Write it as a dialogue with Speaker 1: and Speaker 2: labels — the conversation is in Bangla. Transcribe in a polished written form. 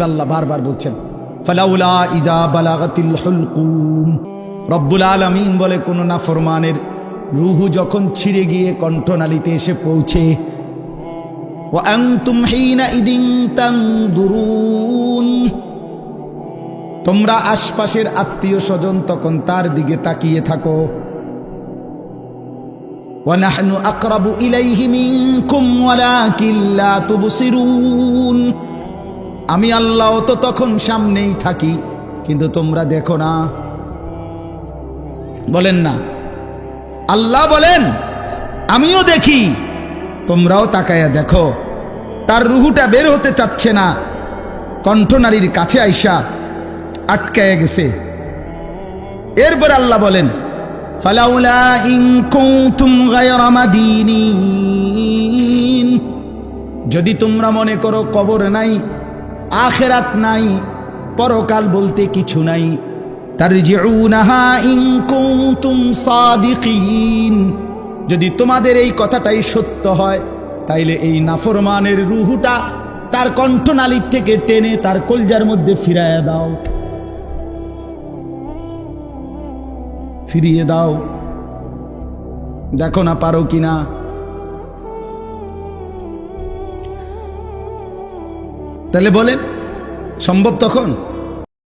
Speaker 1: আল্লাহ বারবার বলছেন ফালাউলা ইযা বালাগাতিল হুলকুম। রব্বুল আলামিন বলে কোন নাফরমানের রূহ যখন ছিঁড়ে গিয়ে কণ্ঠনালীতে এসে পৌঁছে, ওয়া আনতুম হিনা ইদিন তানদুরুন, তোমরা আশপাশের আত্মীয় স্বজন তখন তার দিকে তাকিয়ে থাকো। ওয়া নাহনু আকরাবু ইলাইহি মিনকুম ওয়ালাকিন লা তুবসিরুন, আমি আল্লাহ তো তখন সামনেই থাকি কিন্তু তোমরা দেখো না। বলেন না, আল্লাহ বলেন আমিও দেখি, তোমরাও তাকায়া দেখো। তার রুহুটা বের হতে চাচ্ছে না, কণ্ঠনালীর কাছে আইসা আটকায়া গেছে। এরপর আল্লাহ বলেন ফালাউলা ইন কুনতুম গায়রা মাদিনিন, যদি তোমরা মনে করো কবর নাই, আখিরাত নাই, পরকাল বলতে কিছু নাই, তারজিউনাহা ইন কুনতুম সাদিকিন, যদি তোমাদের এই কথাটাই সত্য হয় তাইলে এই নাফরমানের রূহটা তার কণ্ঠনালীর থেকে টেনে তার কলজার মধ্যে ফিরাইয়া দাও, ফিরিয়ে দাও। দেখো না পারো কিনা। তাহলে বলেন সম্ভব তখন?